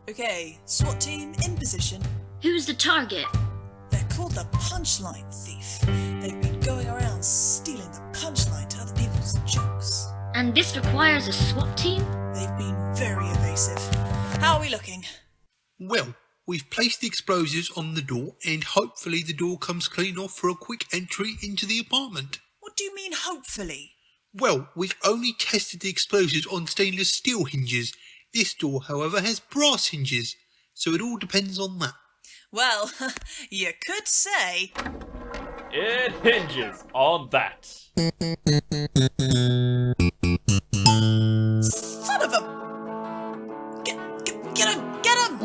Okay, SWAT team in position. Who's the target? They're called the punchline thief. They've been going around stealing the punchline to other people's jokes. And this requires a SWAT team? They've been very evasive. How are we looking? Well, we've placed the explosives on the door and hopefully the door comes clean off for a quick entry into the apartment. What do you mean, hopefully? Well, we've only tested the explosives on stainless steel hinges. This door, however, has brass hinges, so it all depends on that. Well, you could say... It hinges on that. Son of a... Get him! Get him!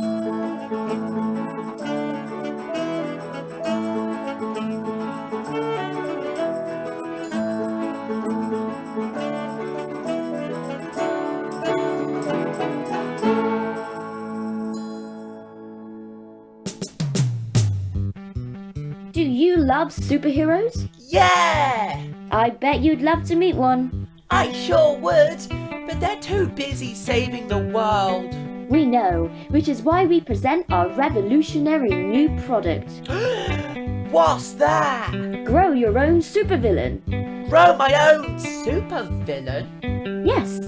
Do you love superheroes? Yeah! I bet you'd love to meet one. I sure would, but they're too busy saving the world. We know, which is why we present our revolutionary new product. What's that? Grow your own supervillain. Grow my own supervillain? Yes.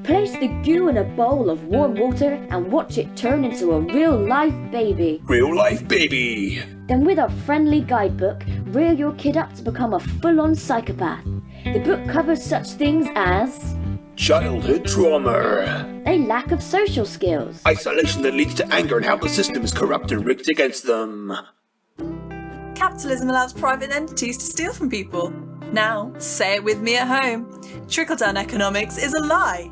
Place the goo in a bowl of warm water and watch it turn into a real-life baby. Real-life baby! Then with our friendly guidebook, rear your kid up to become a full-on psychopath. The book covers such things as... Childhood trauma. a lack of social skills. Isolation that leads to anger and how the system is corrupt and rigged against them. Capitalism allows private entities to steal from people. Now, say it with me at home. Trickle-down economics is a lie.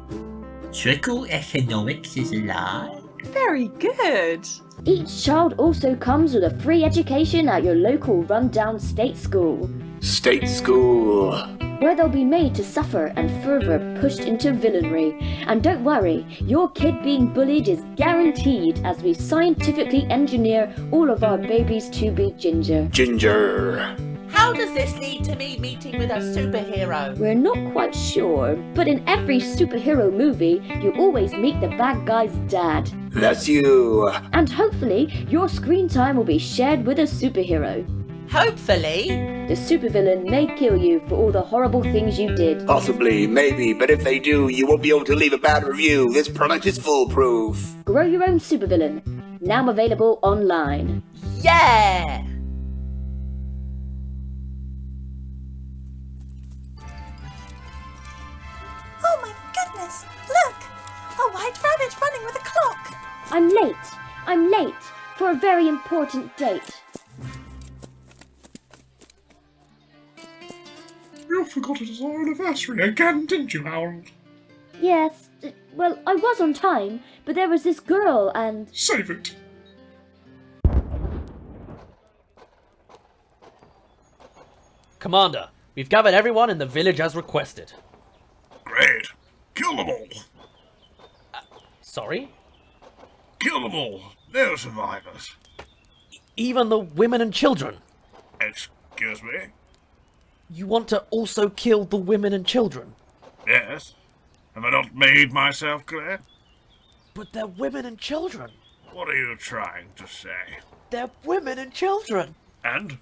Trickle economics is a lie? Very good. Each child also comes with a free education at your local rundown state school, State school. where they'll be made to suffer and further pushed into villainy. And don't worry, your kid being bullied is guaranteed as we scientifically engineer all of our babies to be ginger. Ginger. How does this lead to me meeting with a superhero? We're not quite sure, but in every superhero movie, you always meet the bad guy's dad. That's you. And hopefully, your screen time will be shared with a superhero. Hopefully. The supervillain may kill you for all the horrible things you did. Possibly, maybe, but if they do, you won't be able to leave a bad review. This product is foolproof. Grow your own supervillain. Now available online. Yeah! Oh my goodness! Look! A white rabbit running with a clock! I'm late for a very important date. You forgot it was our anniversary again, didn't you, Harold? Yes, well, I was on time, but there was this girl and... Save it. Commander, we've gathered everyone in the village as requested. Great. Kill them all. Sorry? Kill them all. No survivors. Even the women and children? Excuse me? You want to also kill the women and children? Yes. Have I not made myself clear? But they're women and children. What are you trying to say? They're women and children. And?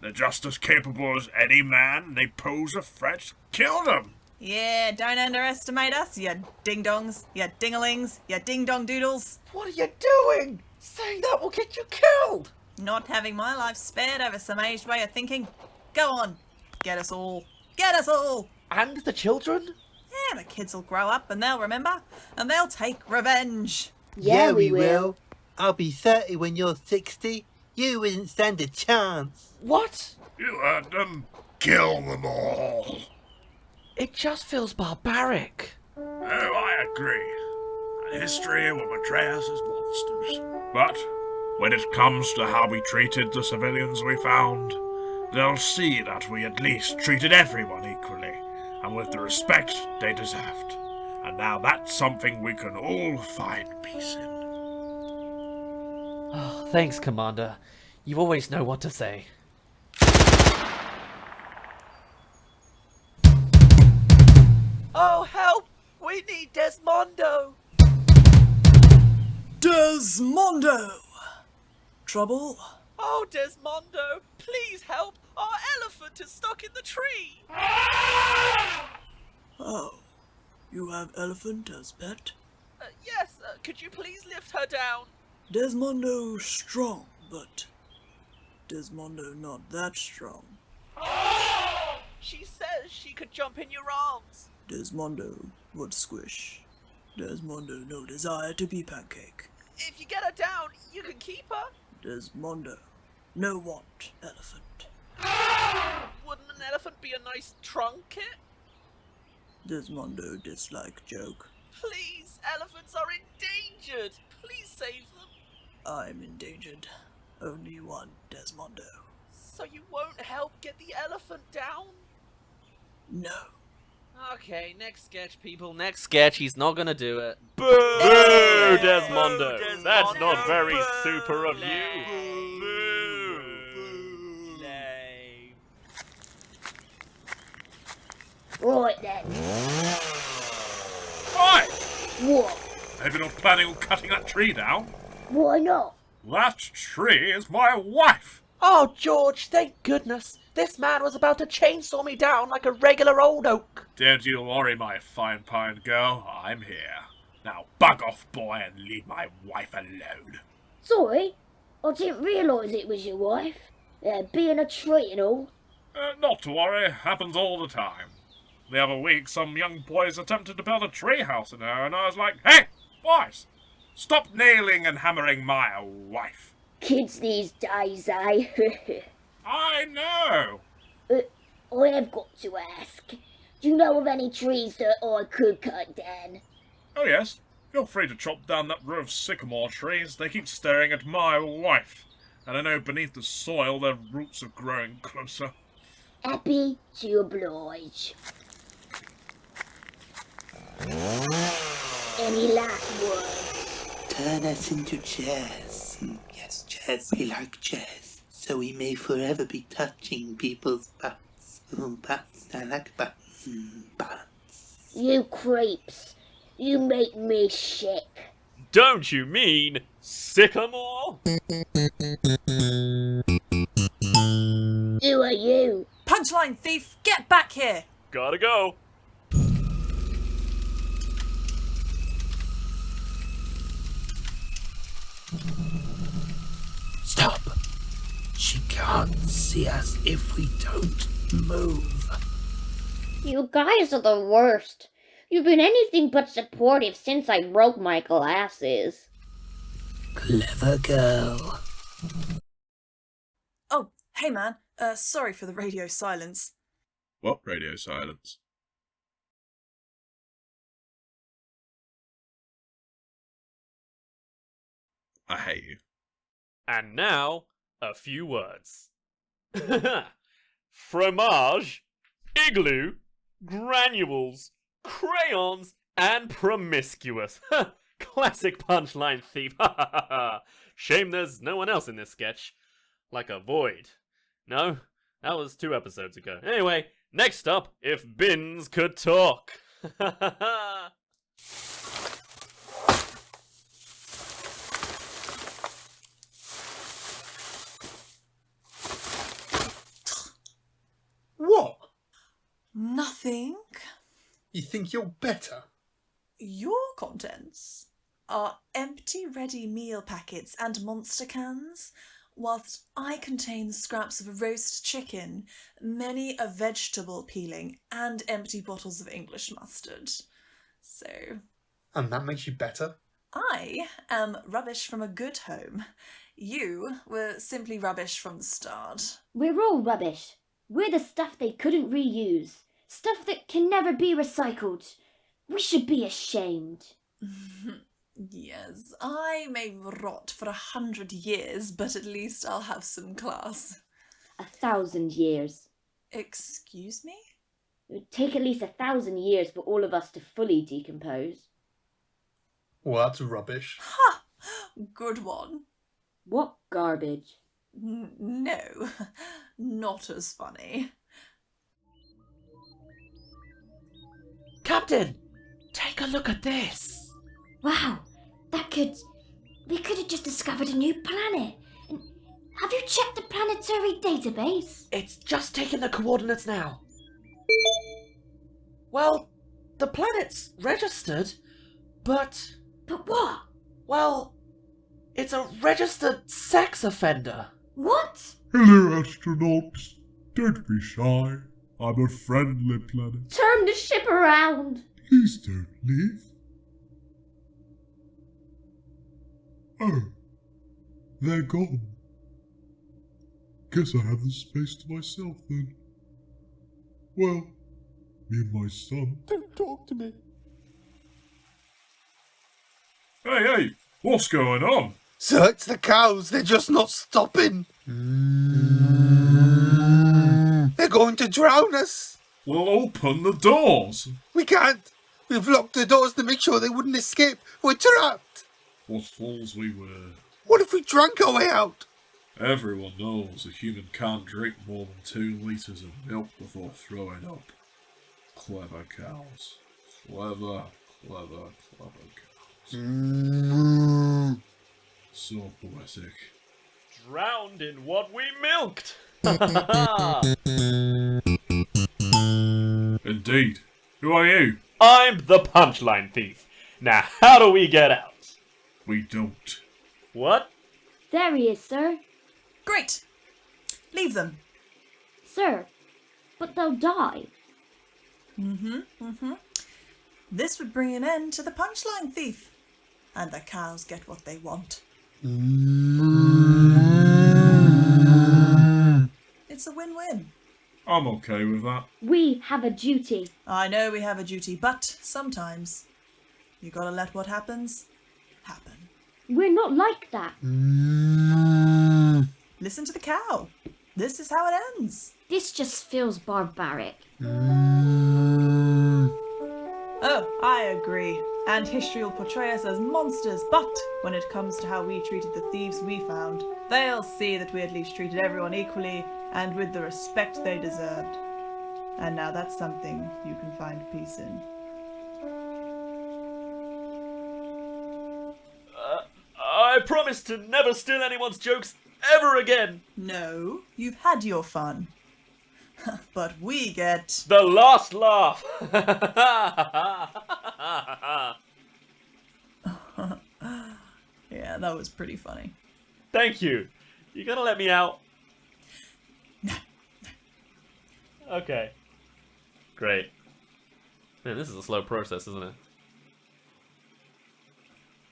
They're just as capable as any man. They pose a threat. Kill them! Yeah, don't underestimate us, you ding-dongs, you dingalings, you ding-dong doodles. What are you doing? Saying that will get you killed! Not having my life spared over some aged way of thinking. Go on, get us all. Get us all! And the children? Yeah, the kids will grow up and they'll remember, and they'll take revenge. Yeah, we will. I'll be 30 when you're 60. You wouldn't stand a chance. What? You heard them. Kill them all. It just feels barbaric. Oh, I agree. History will betray us as monsters. But when it comes to how we treated the civilians we found, they'll see that we at least treated everyone equally, and with the respect they deserved. And now that's something we can all find peace in. Oh, thanks, Commander. You always know what to say. Oh, help! We need Desmondo! Desmondo! Trouble? Oh, Desmondo, please help! Our elephant is stuck in the tree! Oh, you have elephant as pet? Yes, could you please lift her down? Desmondo strong, but Desmondo not that strong. She says she could jump in your arms. Desmondo would squish. Desmondo no desire to be pancake. If you get her down, you can keep her. Desmondo no want elephant. Wouldn't an elephant be a nice trunket? Desmondo dislike joke. Please, elephants are endangered. Please save them. I'm endangered. Only one Desmondo. So you won't help get the elephant down? No. Okay, next sketch, people. Next sketch. He's not gonna do it. Boo, Desmondo! That's not very super of you. Lame. Right then. Oi! What? Have you not planning on cutting that tree down? Why not? That tree is my wife! Oh, George, thank goodness. This man was about to chainsaw me down like a regular old oak. Don't you worry, my fine pine girl. I'm here. Now bug off, boy, and leave my wife alone. Sorry, I didn't realise it was your wife. Being a tree and all. Not to worry, happens all the time. The other week, some young boys attempted to build a tree house in her, and I was like, hey, boys, stop nailing and hammering my wife. Kids these days, eh? I know. I have got to ask. Do you know of any trees that I could cut down? Oh yes, feel free to chop down that row of sycamore trees. They keep staring at my wife. And I know beneath the soil their roots are growing closer. Happy to oblige. Any last words? Turn us into chairs. Yes, chairs. We like chairs. So we may forever be touching people's butts. Butts. I like butts. Butts. You creeps. You make me sick. Don't you mean sycamore? Who are you? Punchline thief, get back here! Gotta go. Stop. She can't see us if we don't move. You guys are the worst. You've been anything but supportive since I broke my glasses. Clever girl. Oh, hey man, sorry for the radio silence. What radio silence? I hate you. And now, a few words. Fromage, igloo, granules, crayons, and promiscuous. Classic punchline thief. Shame there's no one else in this sketch. Like a void. No, that was 2 episodes ago. Anyway, next up, if bins could talk. What? Nothing. You think you're better? Your contents are empty ready meal packets and monster cans, whilst I contain scraps of a roast chicken, many a vegetable peeling, and empty bottles of English mustard. So, And that makes you better? I am rubbish from a good home. You were simply rubbish from the start. We're all rubbish. We're the stuff they couldn't reuse. Stuff that can never be recycled. We should be ashamed. Yes, I may rot for 100 years, but at least I'll have some class. 1,000 years. Excuse me? It would take at least 1,000 years for all of us to fully decompose. Well, that's rubbish. Ha! Good one. What garbage. No, not as funny. Captain, take a look at this. Wow, that could We could have just discovered a new planet. And have you checked the planetary database? It's just taking the coordinates now. Well, the planet's registered, but... But what? Well, it's a registered sex offender. What? Hello, astronauts. Don't be shy. I'm a friendly planet. Turn the ship around. Please don't leave. Oh, they're gone. Guess I have the space to myself then. Well, me and my son. Don't talk to me. Hey, what's going on? So it's the cows, they're just not stopping. They're going to drown us. Well, open the doors. We can't. We've locked the doors to make sure they wouldn't escape. We're trapped. What fools we were. What if we drank our way out? Everyone knows a human can't drink more than 2 litres of milk before throwing up. Clever cows. Clever cows. So poetic. Drowned in what we milked! Indeed. Who are you? I'm the punchline thief. Now, how do we get out? We don't. What? There he is, sir. Great. Leave them. Sir, but they'll die. This would bring an end to the punchline thief. And the cows get what they want. It's a win-win. I'm okay with that. We have a duty. I know we have a duty, but sometimes you gotta let what happens happen. We're not like that. Listen to the cow. This is how it ends. This just feels barbaric. Oh, I agree. And history will portray us as monsters, but when it comes to how we treated the thieves we found, they'll see that we at least treated everyone equally and with the respect they deserved. And now that's something you can find peace in. I promise to never steal anyone's jokes ever again. No, you've had your fun. But we get... The last laugh. Yeah, that was pretty funny. Thank you. You gonna let me out? No. Okay. Great. Man, this is a slow process, isn't it?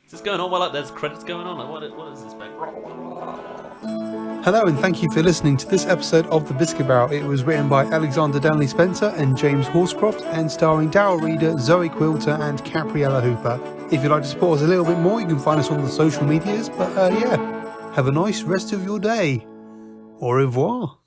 Is this going on while there's credits going on? Like, what is this, back? Hello and thank you for listening to this episode of The Biscuit Barrel. It was written by Alexander Danley Spencer and James Horscroft and starring Daryl Reader, Zoe Quilter and Capriella Hooper. If you'd like to support us a little bit more, you can find us on the social medias. But yeah, have a nice rest of your day. Au revoir.